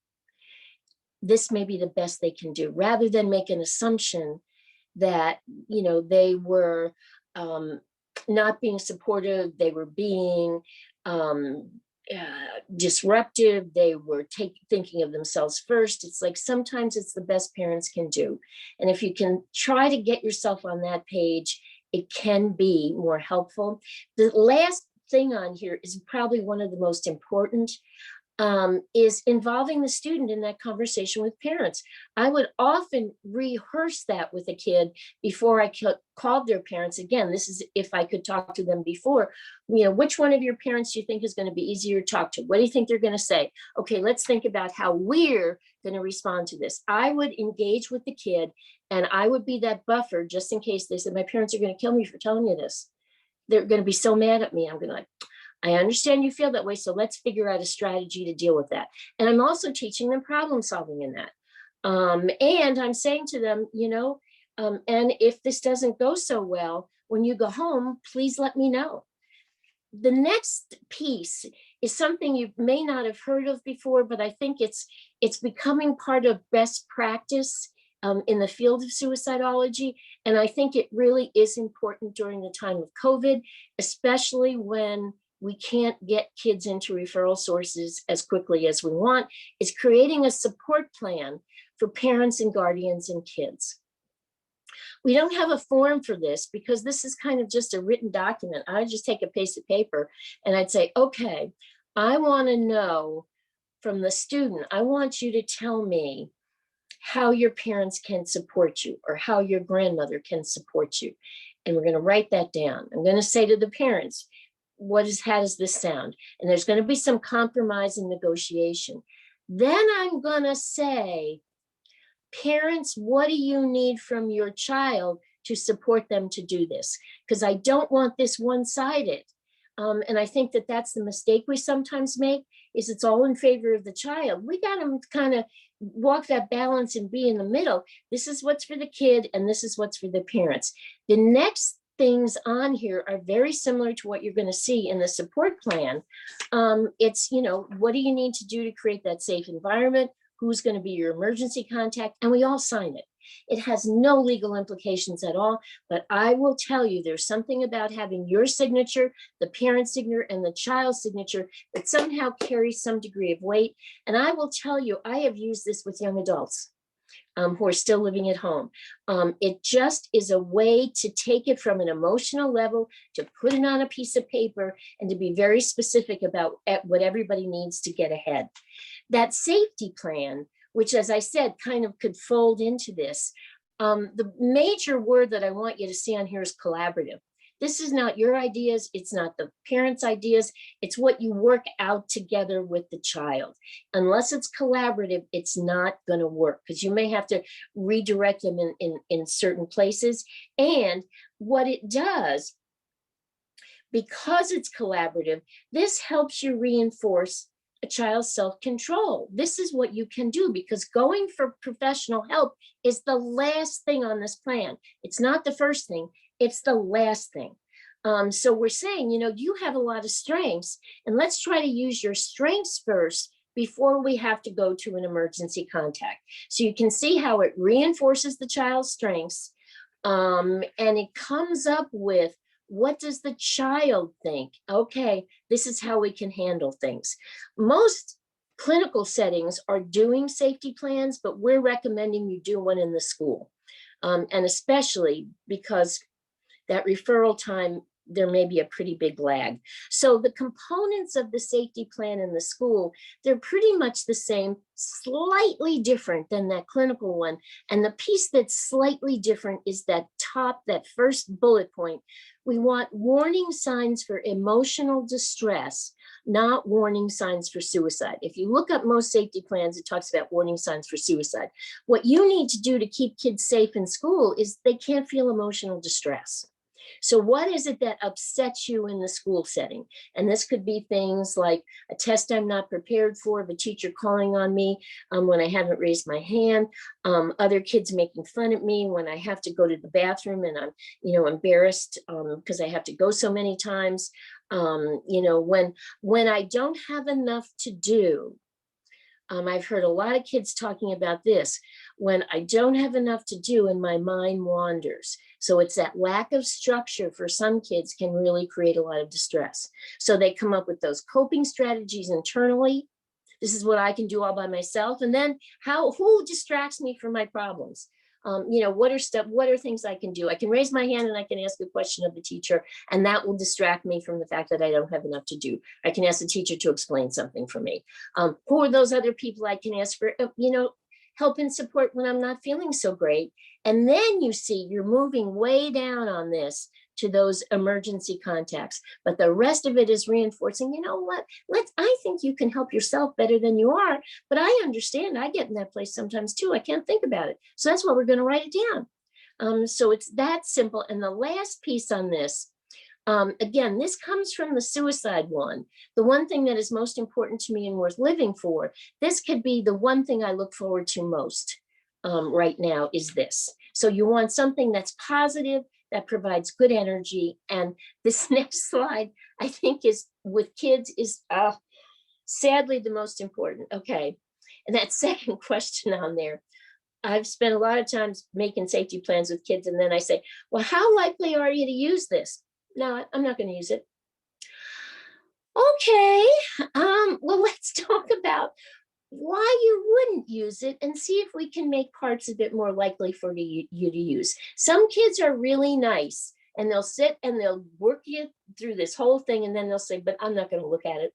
This may be the best they can do, rather than make an assumption that, they were not being supportive, they were being disruptive, they were thinking of themselves first. It's like sometimes it's the best parents can do. And if you can try to get yourself on that page, it can be more helpful. The last thing on here is probably one of the most important, is involving the student in that conversation with parents. I would often rehearse that with a kid before I called their parents. Again, this is if I could talk to them before, which one of your parents do you think is going to be easier to talk to? What do you think they're going to say? Okay, let's think about how we're going to respond to this. I would engage with the kid and I would be that buffer just in case they said, my parents are going to kill me for telling you this. They're going to be so mad at me. I'm going to like, I understand you feel that way, so let's figure out a strategy to deal with that. And I'm also teaching them problem solving in that. And I'm saying to them, and if this doesn't go so well, when you go home, please let me know. The next piece is something you may not have heard of before, but I think it's becoming part of best practice in the field of suicidology. And I think it really is important during the time of COVID, especially when we can't get kids into referral sources as quickly as we want, is creating a support plan for parents and guardians and kids. We don't have a form for this because this is kind of just a written document. I just take a piece of paper and I'd say, okay, I want to know from the student, I want you to tell me how your parents can support you or how your grandmother can support you. And we're going to write that down. I'm going to say to the parents, how does this sound? And there's going to be some compromise and negotiation. Then I'm going to say, parents, what do you need from your child to support them to do this? Because I don't want this one-sided. And I think that that's the mistake we sometimes make, is it's all in favor of the child. We got to kind of walk that balance and be in the middle. This is what's for the kid and this is what's for the parents. The next things on here are very similar to what you're going to see in the support plan. It's, what do you need to do to create that safe environment? Who's going to be your emergency contact? And we all sign it. It has no legal implications at all, but I will tell you there's something about having your signature, the parent's signature, and the child's signature that somehow carries some degree of weight. And I will tell you, I have used this with young adults who are still living at home. It just is a way to take it from an emotional level, to put it on a piece of paper, and to be very specific about what everybody needs to get ahead. That safety plan, which, as I said, kind of could fold into this. The major word that I want you to see on here is collaborative. This is not your ideas. It's not the parents' ideas. It's what you work out together with the child. Unless it's collaborative, it's not going to work because you may have to redirect them in certain places. And what it does, because it's collaborative, this helps you reinforce a child's self-control. This is what you can do, because going for professional help is the last thing on this plan. It's not the first thing, it's the last thing. So we're saying, you have a lot of strengths, and let's try to use your strengths first before we have to go to an emergency contact. So you can see how it reinforces the child's strengths, and it comes up with, what does the child think? Okay, this is how we can handle things. Most clinical settings are doing safety plans, but we're recommending you do one in the school. And especially because that referral time, there may be a pretty big lag. So the components of the safety plan in the school, they're pretty much the same, slightly different than that clinical one. And the piece that's slightly different is that first bullet point. We want warning signs for emotional distress, not warning signs for suicide. If you look up most safety plans, it talks about warning signs for suicide. What you need to do to keep kids safe in school is they can't feel emotional distress. So what is it that upsets you in the school setting? And this could be things like a test I'm not prepared for, the teacher calling on me when I haven't raised my hand, other kids making fun of me when I have to go to the bathroom and I'm, embarrassed because I have to go so many times. When I don't have enough to do. I've heard a lot of kids talking about this. When I don't have enough to do and my mind wanders. So it's that lack of structure for some kids can really create a lot of distress. So they come up with those coping strategies internally. This is what I can do all by myself. And then who distracts me from my problems? What are things I can do? I can raise my hand and I can ask a question of the teacher, and that will distract me from the fact that I don't have enough to do. I can ask the teacher to explain something for me. Who are those other people I can ask for, help and support when I'm not feeling so great? And then you see you're moving way down on this to those emergency contacts. But the rest of it is reinforcing, you know what, I think you can help yourself better than you are, but I understand, I get in that place sometimes too. I can't think about it. So that's why we're going to write it down. So it's that simple. And the last piece on this, again, this comes from the suicide one. The one thing that is most important to me and worth living for, this could be the one thing I look forward to most right now is this. So you want something that's positive, that provides good energy. And this next slide, I think, is with kids is sadly the most important. Okay. And that second question on there, I've spent a lot of times making safety plans with kids. And then I say, well, how likely are you to use this? No, I'm not going to use it. Okay. Well, let's talk about why you wouldn't use it and see if we can make parts of it more likely for you to use. Some kids are really nice and they'll sit and they'll work you through this whole thing and then they'll say, but I'm not going to look at it.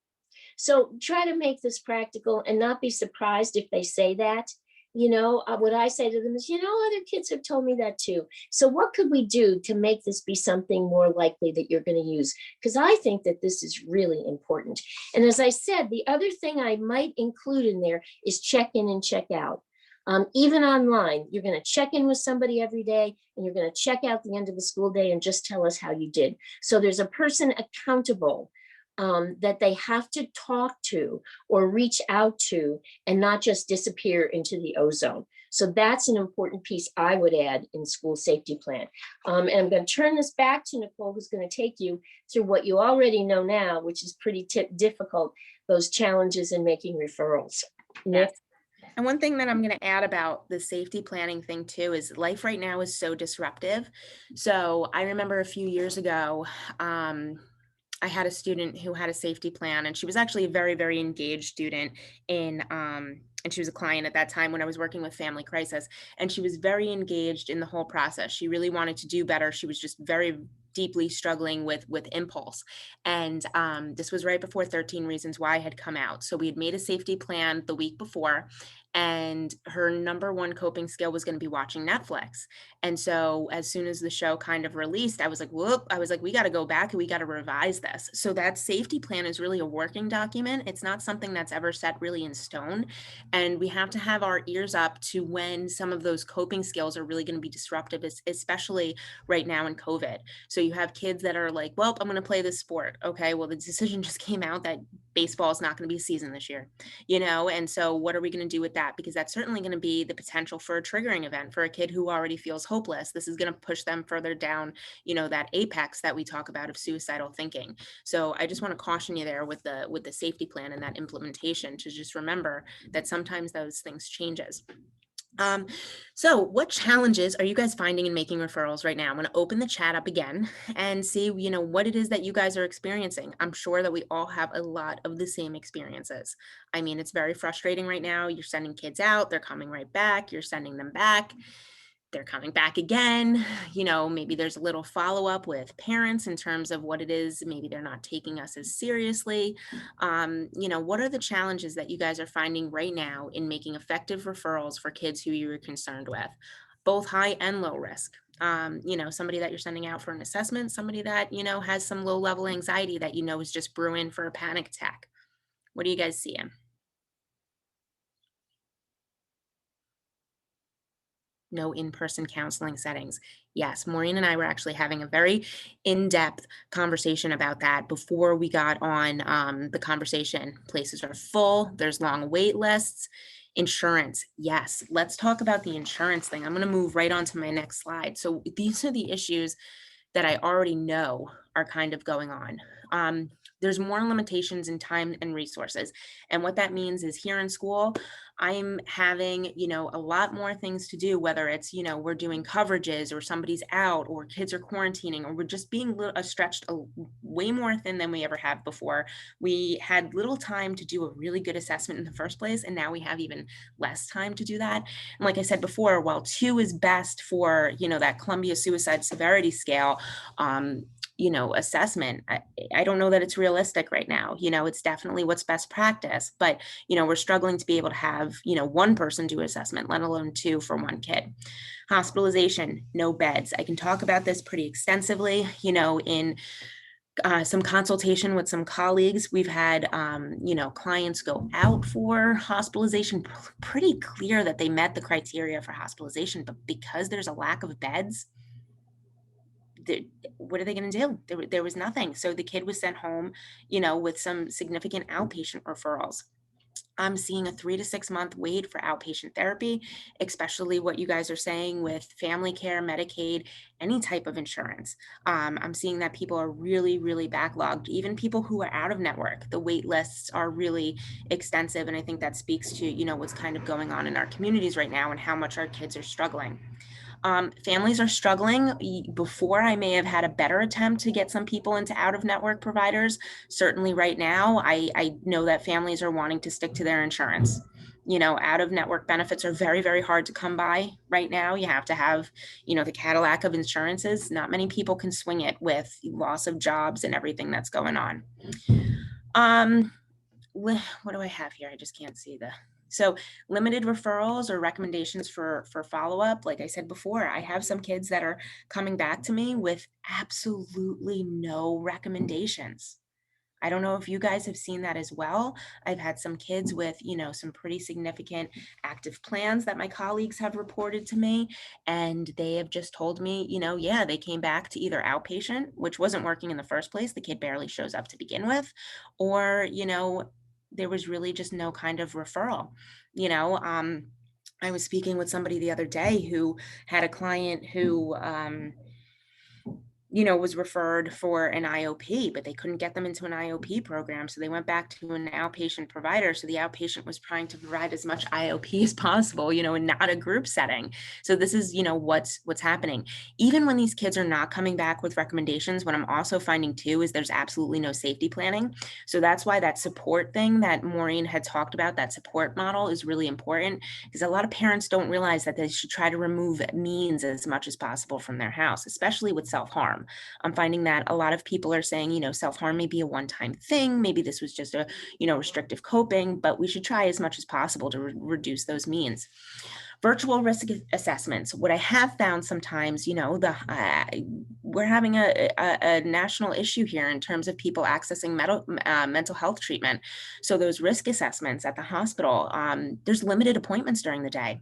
So try to make this practical and not be surprised if they say that. What I say to them is, other kids have told me that too. So what could we do to make this be something more likely that you're going to use? Because I think that this is really important. And as I said, the other thing I might include in there is check in and check out. Even online, you're going to check in with somebody every day and you're going to check out the end of the school day and just tell us how you did. So there's a person accountable that they have to talk to or reach out to and not just disappear into the ozone. So that's an important piece I would add in school safety plan. And I'm going to turn this back to Nicole, who's going to take you through what you already know now, which is pretty difficult, those challenges in making referrals. Nick? And one thing that I'm going to add about the safety planning thing too is life right now is so disruptive. So I remember a few years ago, I had a student who had a safety plan, and she was actually a very, very engaged student and she was a client at that time when I was working with Family Crisis, and she was very engaged in the whole process. She really wanted to do better. She was just very deeply struggling with impulse. And this was right before 13 Reasons Why had come out. So we had made a safety plan the week before, and her number one coping skill was going to be watching Netflix. And so as soon as the show kind of released, I was like, we got to go back and we got to revise this. So that safety plan is really a working document. It's not something that's ever set really in stone. And we have to have our ears up to when some of those coping skills are really going to be disruptive, especially right now in COVID. So you have kids that are like, well, I'm going to play this sport. Okay, well, the decision just came out that baseball is not going to be a season this year, you know? And so what are we going to do with that? Because that's certainly going to be the potential for a triggering event for a kid who already feels hopeless. This is going to push them further down, you know, that apex that we talk about of suicidal thinking. So I just want to caution you there with the safety plan and that implementation, to just remember that sometimes those things changes. So what challenges are you guys finding in making referrals right now? I'm going to open the chat up again and see, you know, what it is that you guys are experiencing. I'm sure that we all have a lot of the same experiences. I mean, it's very frustrating right now. You're sending kids out, they're coming right back. You're sending them back, they're coming back again. You know, maybe there's a little follow-up with parents in terms of what it is. Maybe they're not taking us as seriously. You know, what are the challenges that you guys are finding right now in making effective referrals for kids who you're concerned with, both high and low risk? You know, somebody that you're sending out for an assessment, somebody that, you know, has some low-level anxiety that you know is just brewing for a panic attack. What are you guys seeing? No in-person counseling settings. Yes, Maureen and I were actually having a very in-depth conversation about that before we got on the conversation. Places are full, there's long wait lists. Insurance, yes. Let's talk about the insurance thing. I'm going to move right on to my next slide. So these are the issues that I already know are kind of going on. There's more limitations in time and resources. And what that means is here in school, I'm having, you know, a lot more things to do, whether it's, you know, we're doing coverages or somebody's out or kids are quarantining or we're just being stretched way more thin than we ever have before. We had little time to do a really good assessment in the first place. And now we have even less time to do that. And like I said before, while 2 is best for, you know, that Columbia Suicide Severity Scale, you know, assessment, I don't know that it's realistic right now. You know, it's definitely what's best practice, but, you know, we're struggling to be able to have, you know, one person do assessment, let alone 2 for one kid. Hospitalization, no beds. I can talk about this pretty extensively, you know, in some consultation with some colleagues. We've had, you know, clients go out for hospitalization, pretty clear that they met the criteria for hospitalization, but because there's a lack of beds, what are they going to do? There was nothing. So the kid was sent home, you know, with some significant outpatient referrals. I'm seeing a 3 to 6 month wait for outpatient therapy, especially what you guys are saying with family care, Medicaid, any type of insurance. I'm seeing that people are really, really backlogged. Even people who are out of network, the wait lists are really extensive. And I think that speaks to, you know, what's kind of going on in our communities right now and how much our kids are struggling. Families are struggling. Before, I may have had a better attempt to get some people into out-of-network providers. Certainly right now, I know that families are wanting to stick to their insurance. You know, out-of-network benefits are very, very hard to come by right now. You have to have, you know, the Cadillac of insurances. Not many people can swing it with loss of jobs and everything that's going on. What do I have here? I just can't see so limited referrals or recommendations for follow-up. Like I said before, I have some kids that are coming back to me with absolutely no recommendations. I don't know if you guys have seen that as well. I've had some kids with, you know, some pretty significant active plans that my colleagues have reported to me. And they have just told me, you know, yeah, they came back to either outpatient, which wasn't working in the first place. The kid barely shows up to begin with, or, you know, there was really just no kind of referral, you know. I was speaking with somebody the other day who had a client who, you know, was referred for an IOP, but they couldn't get them into an IOP program. So they went back to an outpatient provider. So the outpatient was trying to provide as much IOP as possible, you know, and not a group setting. So this is, you know, what's happening. Even when these kids are not coming back with recommendations, what I'm also finding too is there's absolutely no safety planning. So that's why that support thing that Maureen had talked about, that support model, is really important, because a lot of parents don't realize that they should try to remove means as much as possible from their house, especially with self-harm. I'm finding that a lot of people are saying, you know, self-harm may be a one-time thing. Maybe this was just a, you know, restrictive coping, but we should try as much as possible to reduce those means. Virtual risk assessments. What I have found sometimes, we're having a national issue here in terms of people accessing mental health treatment. So those risk assessments at the hospital, there's limited appointments during the day.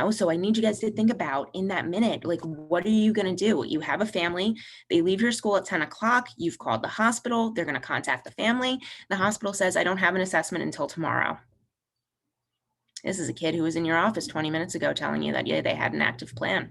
So I need you guys to think about in that minute, like, what are you going to do? You have a family, they leave your school at 10 o'clock, you've called the hospital, they're going to contact the family. The hospital says, I don't have an assessment until tomorrow. This is a kid who was in your office 20 minutes ago telling you that, yeah, they had an active plan.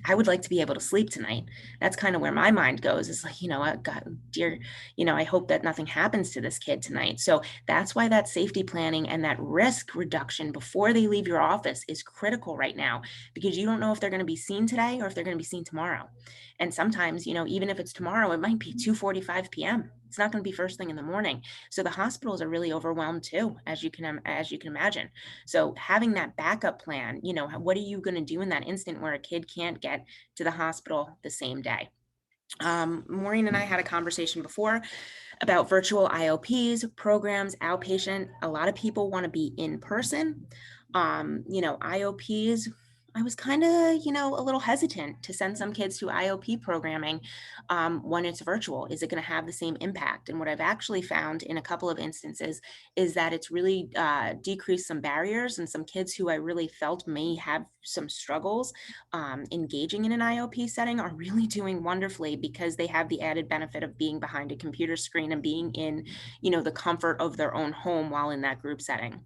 I would like to be able to sleep tonight. That's kind of where my mind goes. It's like, God, dear, I hope that nothing happens to this kid tonight. So that's why that safety planning and that risk reduction before they leave your office is critical right now, because you don't know if they're going to be seen today or if they're going to be seen tomorrow. And sometimes, even if it's tomorrow, it might be 2:45 p.m. It's not going to be first thing in the morning. So the hospitals are really overwhelmed too, as you can imagine. So having that backup plan, what are you going to do in that instant where a kid can't get to the hospital the same day? Maureen and I had a conversation before about virtual IOPs, programs, outpatient. A lot of people want to be in person. IOPs, I was kind of, a little hesitant to send some kids to IOP programming when it's virtual. Is it going to have the same impact? And what I've actually found in a couple of instances is that it's really decreased some barriers, and some kids who I really felt may have some struggles engaging in an IOP setting are really doing wonderfully, because they have the added benefit of being behind a computer screen and being in, the comfort of their own home while in that group setting.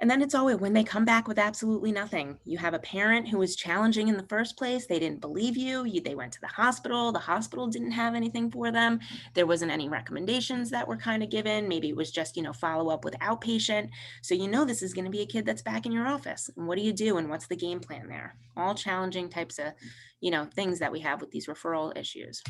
And then it's always when they come back with absolutely nothing. You have a parent who was challenging in the first place. They didn't believe you. They went to the hospital. The hospital didn't have anything for them. There wasn't any recommendations that were kind of given. Maybe it was just, follow up with outpatient. So this is going to be a kid that's back in your office. And what do you do? And what's the game plan there? All challenging types of, things that we have with these referral issues.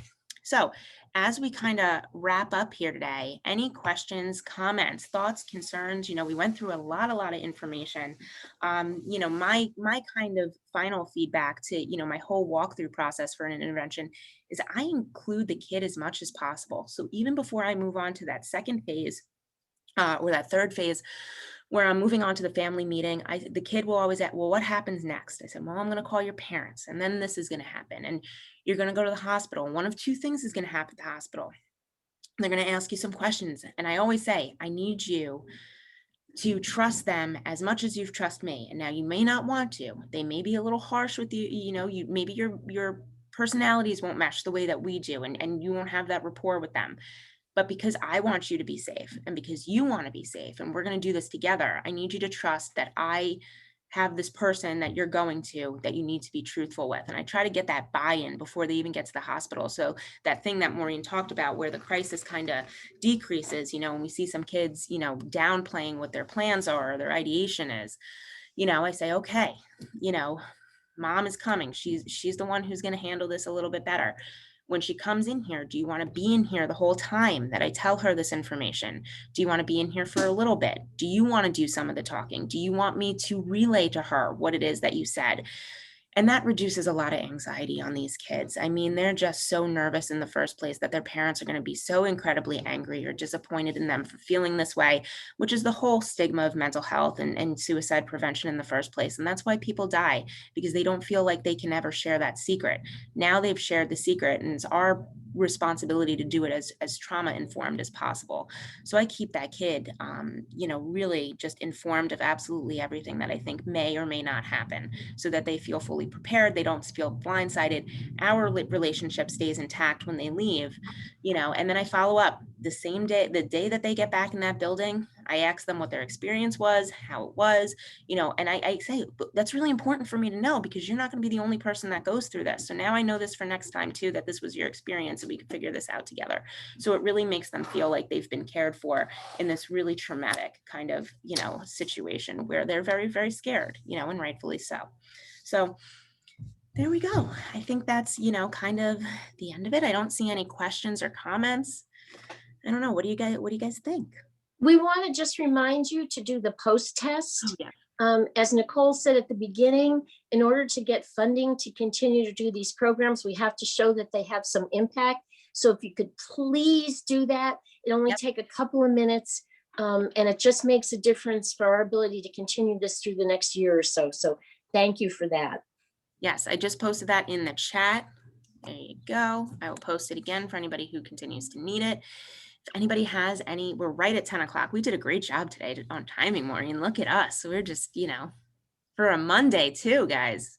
So as we kind of wrap up here today, any questions, comments, thoughts, concerns? We went through a lot of information. My kind of final feedback to, my whole walkthrough process for an intervention is I include the kid as much as possible. So even before I move on to that second phase or that third phase, where I'm moving on to the family meeting, the kid will always ask, well, what happens next? I said, well, I'm going to call your parents, and then this is going to happen. And you're going to go to the hospital. One of two things is going to happen at the hospital. They're going to ask you some questions. And I always say, I need you to trust them as much as you trust me. And now you may not want to. They may be a little harsh with you. Maybe your personalities won't match the way that we do, and you won't have that rapport with them. But because I want you to be safe, and because you want to be safe, and we're going to do this together, I need you to trust that I have this person that you're going to, that you need to be truthful with. And I try to get that buy-in before they even get to the hospital. So that thing that Maureen talked about, where the crisis kind of decreases, when we see some kids, downplaying what their plans are or their ideation is, I say, okay, mom is coming. She's the one who's going to handle this a little bit better. When she comes in here, do you want to be in here the whole time that I tell her this information? Do you want to be in here for a little bit? Do you want to do some of the talking? Do you want me to relay to her what it is that you said? And that reduces a lot of anxiety on these kids. I mean, they're just so nervous in the first place that their parents are going to be so incredibly angry or disappointed in them for feeling this way, which is the whole stigma of mental health and suicide prevention in the first place. And that's why people die, because they don't feel like they can ever share that secret. Now they've shared the secret, and it's our responsibility to do it as trauma informed as possible. So I keep that kid, really just informed of absolutely everything that I think may or may not happen, so that they feel fully prepared. They don't feel blindsided. Our relationship stays intact when they leave, and then I follow up the same day, the day that they get back in that building. I ask them what their experience was, how it was, and I say, that's really important for me to know, because you're not going to be the only person that goes through this. So now I know this for next time too, that this was your experience, and we can figure this out together. So it really makes them feel like they've been cared for in this really traumatic kind of, situation where they're very, very scared, and rightfully so. So there we go. I think that's, kind of the end of it. I don't see any questions or comments. I don't know. What do you guys think? We want to just remind you to do the post test. Oh, yeah. As Nicole said at the beginning, in order to get funding to continue to do these programs, we have to show that they have some impact. So if you could please do that, it only take a couple of minutes. And it just makes a difference for our ability to continue this through the next year or so. So thank you for that. Yes, I just posted that in the chat. There you go. I will post it again for anybody who continues to need it. If anybody has any, we're right at 10 o'clock. We did a great job today on timing, Maureen. Look at us. We're just, for a Monday too, guys.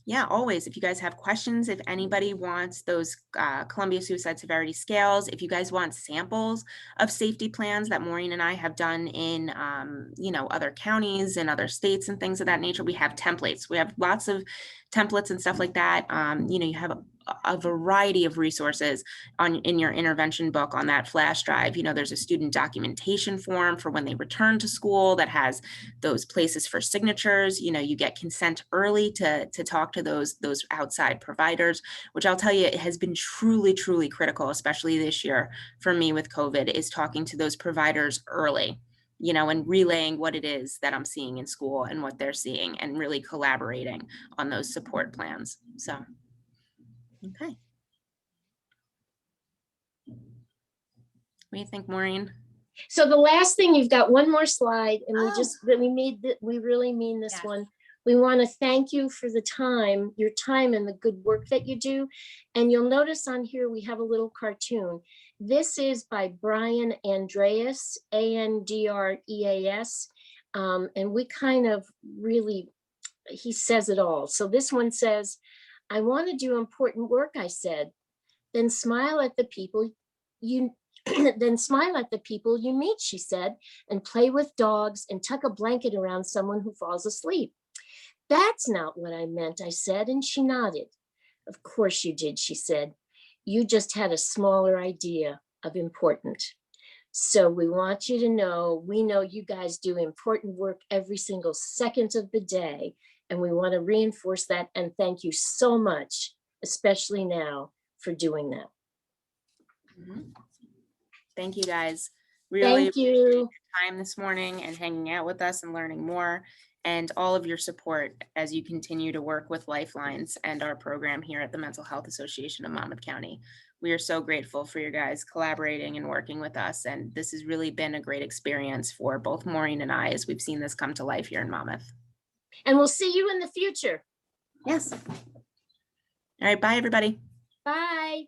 Yeah, always, if you guys have questions, if anybody wants those Columbia Suicide Severity Scales, if you guys want samples of safety plans that Maureen and I have done in, other counties and other states and things of that nature, we have templates. We have lots of templates and stuff like that. You have a variety of resources in your intervention book on that flash drive. There's a student documentation form for when they return to school that has those places for signatures. You get consent early to talk to those outside providers, which I'll tell you, it has been truly, truly critical, especially this year for me with COVID, is talking to those providers early, and relaying what it is that I'm seeing in school and what they're seeing, and really collaborating on those support plans. So, okay. What do you think, Maureen? So the last thing, you've got one more slide, and we really mean this Yes. one. We want to thank you for your time and the good work that you do. And you'll notice on here, we have a little cartoon. This is by Brian Andreas, Andreas. And we kind of really, he says it all. So this one says, I want to do important work, I said. Then smile at the people you meet, she said, and play with dogs and tuck a blanket around someone who falls asleep. That's not what I meant, I said, and she nodded. Of course you did, she said. You just had a smaller idea of important. So we want you to know, we know you guys do important work every single second of the day, and we want to reinforce that and thank you so much, especially now, for doing that. Mm-hmm. Thank you, guys. Really thank you. Your time this morning and hanging out with us and learning more, and all of your support as you continue to work with Lifelines and our program here at the Mental Health Association of Monmouth County. We are so grateful for you guys collaborating and working with us. And this has really been a great experience for both Maureen and I as we've seen this come to life here in Monmouth. And we'll see you in the future. Yes. All right. Bye, everybody. Bye.